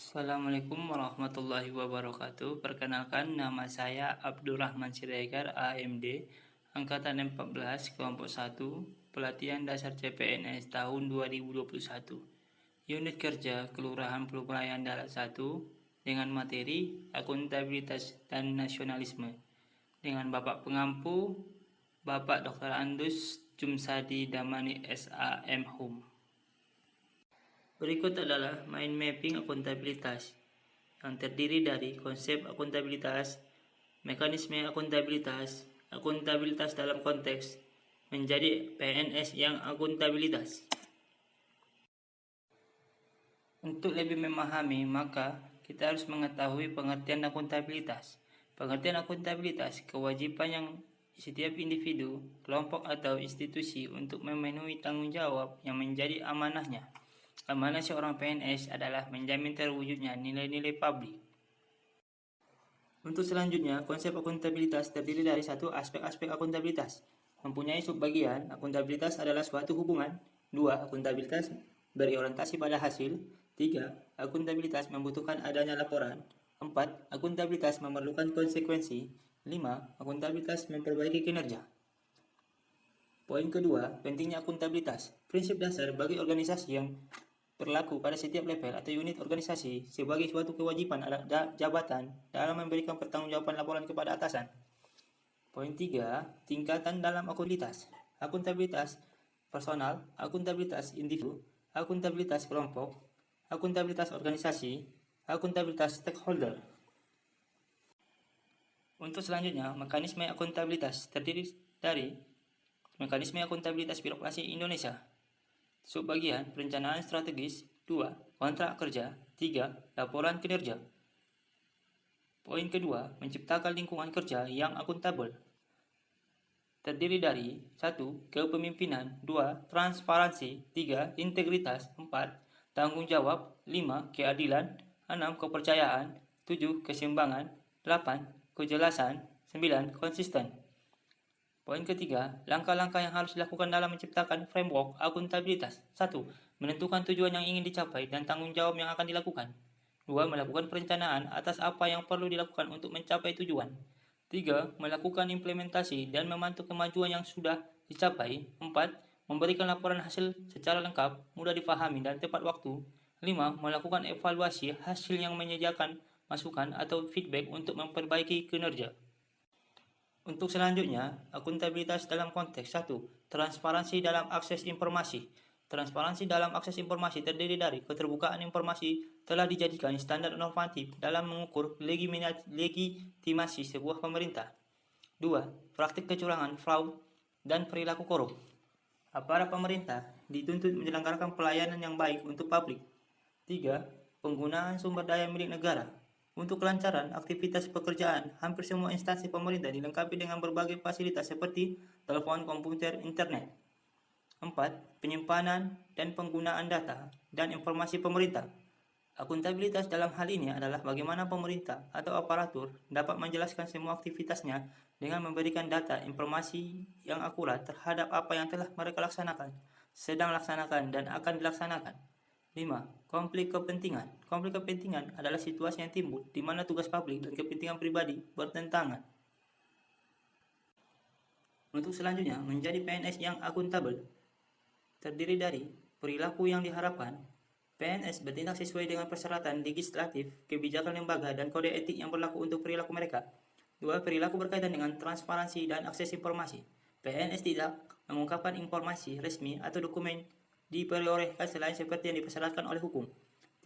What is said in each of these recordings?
Assalamualaikum warahmatullahi wabarakatuh. Perkenalkan, nama saya Abdurrahman Siregar, AMD, Angkatan 14, Kelompok 1, Pelatihan Dasar CPNS tahun 2021. Unit kerja Kelurahan Pelurayan Darat 1 dengan materi Akuntabilitas dan Nasionalisme. Dengan Bapak Pengampu, Bapak Dr. Andus Jumsadi Damani SAM Hum. Berikut adalah mind mapping akuntabilitas yang terdiri dari konsep akuntabilitas, mekanisme akuntabilitas, akuntabilitas dalam konteks menjadi PNS yang akuntabilitas. Untuk lebih memahami, maka kita harus mengetahui pengertian akuntabilitas. Pengertian akuntabilitas, kewajiban yang setiap individu, kelompok atau institusi untuk memenuhi tanggung jawab yang menjadi amanahnya. Amanah seorang PNS adalah menjamin terwujudnya nilai-nilai publik. Untuk selanjutnya, konsep akuntabilitas terdiri dari satu aspek-aspek akuntabilitas. Mempunyai subbagian, akuntabilitas adalah suatu hubungan. 2. Akuntabilitas berorientasi pada hasil. 3. Akuntabilitas membutuhkan adanya laporan. 4. Akuntabilitas memerlukan konsekuensi. 5. Akuntabilitas memperbaiki kinerja. Poin kedua, pentingnya akuntabilitas. Prinsip dasar bagi organisasi yang berlaku pada setiap level atau unit organisasi sebagai suatu kewajiban jabatan dalam memberikan pertanggungjawaban laporan kepada atasan. Poin 3. Tingkatan dalam akuntabilitas. Akuntabilitas personal, akuntabilitas individu, akuntabilitas kelompok, akuntabilitas organisasi, akuntabilitas stakeholder. Untuk selanjutnya, mekanisme akuntabilitas terdiri dari mekanisme akuntabilitas birokrasi Indonesia. Subbagian perencanaan strategis. 2. Kontrak kerja. 3. Laporan kinerja. Poin kedua, menciptakan lingkungan kerja yang akuntabel. Terdiri dari 1. Kepemimpinan. 2. Transparansi. 3. Integritas. 4. Tanggung jawab. 5. Keadilan. 6. Kepercayaan. 7. Keseimbangan. 8. Kejelasan. 9. Konsisten. Poin ketiga, langkah-langkah yang harus dilakukan dalam menciptakan framework akuntabilitas. 1. Menentukan tujuan yang ingin dicapai dan tanggung jawab yang akan dilakukan. 2. Melakukan perencanaan atas apa yang perlu dilakukan untuk mencapai tujuan. 3. Melakukan implementasi dan memantau kemajuan yang sudah dicapai. 4. Memberikan laporan hasil secara lengkap, mudah dipahami, dan tepat waktu. 5. Melakukan evaluasi hasil yang menyediakan masukan atau feedback untuk memperbaiki kinerja. Untuk selanjutnya, akuntabilitas dalam konteks 1. Transparansi dalam akses informasi. Transparansi dalam akses informasi terdiri dari keterbukaan informasi telah dijadikan standar normatif dalam mengukur legitimasi sebuah pemerintah. 2. Praktik kecurangan, fraud, dan perilaku korup. Aparat pemerintah dituntut menyelenggarakan pelayanan yang baik untuk publik. 3. Penggunaan sumber daya milik negara. Untuk kelancaran aktivitas pekerjaan, hampir semua instansi pemerintah dilengkapi dengan berbagai fasilitas seperti telepon, komputer, internet. 4. Penyimpanan dan penggunaan data dan informasi pemerintah. Akuntabilitas dalam hal ini adalah bagaimana pemerintah atau aparatur dapat menjelaskan semua aktivitasnya dengan memberikan data informasi yang akurat terhadap apa yang telah mereka laksanakan, sedang laksanakan, dan akan dilaksanakan. 5. Konflik kepentingan. Konflik kepentingan adalah situasi yang timbul di mana tugas publik dan kepentingan pribadi bertentangan. Untuk selanjutnya, menjadi PNS yang akuntabel terdiri dari perilaku yang diharapkan. PNS bertindak sesuai dengan persyaratan legislatif, kebijakan lembaga, dan kode etik yang berlaku untuk perilaku mereka. 2. Perilaku berkaitan dengan transparansi dan akses informasi. PNS tidak mengungkapkan informasi resmi atau dokumen diperolehkan selain seperti yang dipersyaratkan oleh hukum.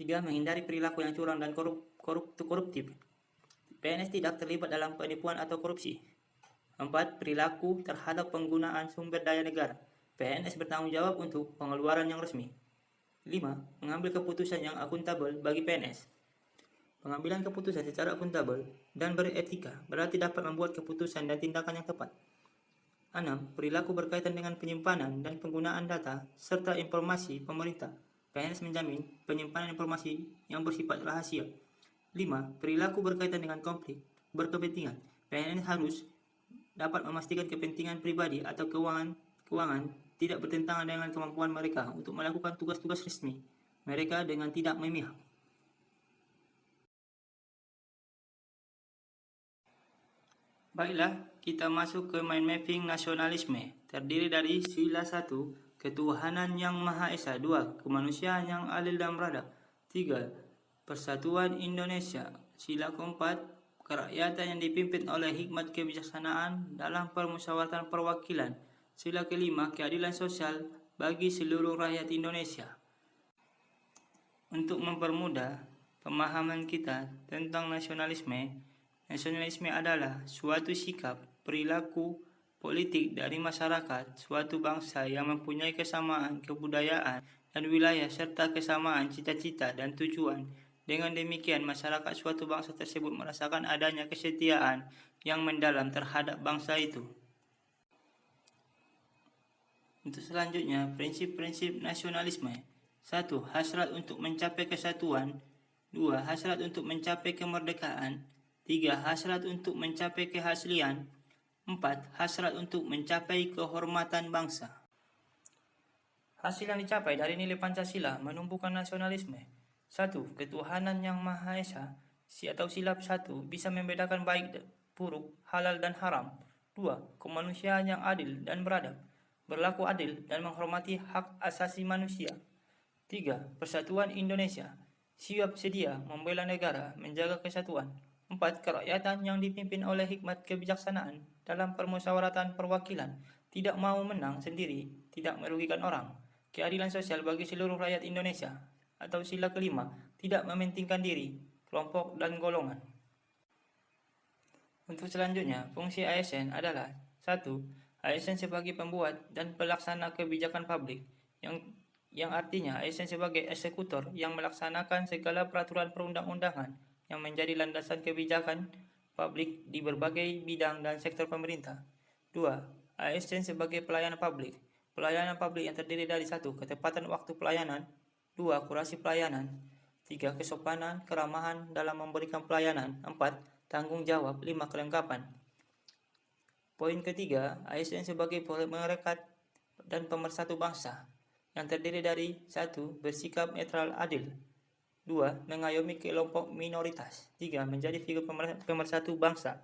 3. Menghindari perilaku yang curang dan koruptif. PNS tidak terlibat dalam penipuan atau korupsi. 4. Perilaku terhadap penggunaan sumber daya negara. PNS bertanggung jawab untuk pengeluaran yang resmi. 5. Mengambil keputusan yang akuntabel bagi PNS. Pengambilan keputusan secara akuntabel dan beretika berarti dapat membuat keputusan dan tindakan yang tepat. 6. Perilaku berkaitan dengan penyimpanan dan penggunaan data serta informasi pemerintah. PNS menjamin penyimpanan informasi yang bersifat rahasia. 5. Perilaku berkaitan dengan konflik berkepentingan. PNS harus dapat memastikan kepentingan pribadi atau keuangan tidak bertentangan dengan kemampuan mereka untuk melakukan tugas-tugas resmi mereka dengan tidak memihak. Baiklah, kita masuk ke mind mapping nasionalisme. Terdiri dari sila 1, ketuhanan yang Maha Esa. 2, kemanusiaan yang adil dan beradab. 3, persatuan Indonesia. Sila keempat, kerakyatan yang dipimpin oleh hikmat kebijaksanaan dalam permusyawaratan perwakilan. Sila kelima, keadilan sosial bagi seluruh rakyat Indonesia. Untuk mempermudah pemahaman kita tentang nasionalisme, nasionalisme adalah suatu sikap, perilaku politik dari masyarakat suatu bangsa yang mempunyai kesamaan kebudayaan dan wilayah serta kesamaan cita-cita dan tujuan. Dengan demikian, masyarakat suatu bangsa tersebut merasakan adanya kesetiaan yang mendalam terhadap bangsa itu. Untuk selanjutnya, prinsip-prinsip nasionalisme. 1. Hasrat untuk mencapai kesatuan. 2. Hasrat untuk mencapai kemerdekaan. 3. Hasrat untuk mencapai keaslian. 4. Hasrat untuk mencapai kehormatan bangsa. Hasil yang dicapai dari nilai Pancasila menumbuhkan nasionalisme. 1. Ketuhanan yang Maha Esa atau sila 1 bisa membedakan baik, buruk, halal dan haram. 2. Kemanusiaan yang adil dan beradab, berlaku adil dan menghormati hak asasi manusia. 3. Persatuan Indonesia, siap sedia membela negara, menjaga kesatuan. 4. Kerakyatan yang dipimpin oleh hikmat kebijaksanaan dalam permusyawaratan perwakilan, tidak mau menang sendiri, tidak merugikan orang. Keadilan sosial bagi seluruh rakyat Indonesia. Atau sila kelima, tidak mementingkan diri, kelompok dan golongan. Untuk selanjutnya, fungsi ASN adalah 1. ASN sebagai pembuat dan pelaksana kebijakan publik, yang artinya ASN sebagai eksekutor yang melaksanakan segala peraturan perundang-undangan yang menjadi landasan kebijakan publik di berbagai bidang dan sektor pemerintah. 2. ASN sebagai pelayanan publik. Pelayanan publik yang terdiri dari 1. Ketepatan waktu pelayanan. 2. Akurasi pelayanan. 3. Kesopanan, keramahan dalam memberikan pelayanan. 4. Tanggung jawab. 5. Kelengkapan. Poin ketiga, ASN sebagai perekat dan pemersatu bangsa, yang terdiri dari 1. Bersikap netral adil. 2. Mengayomi kelompok minoritas. 3. Menjadi figur pemersatu bangsa.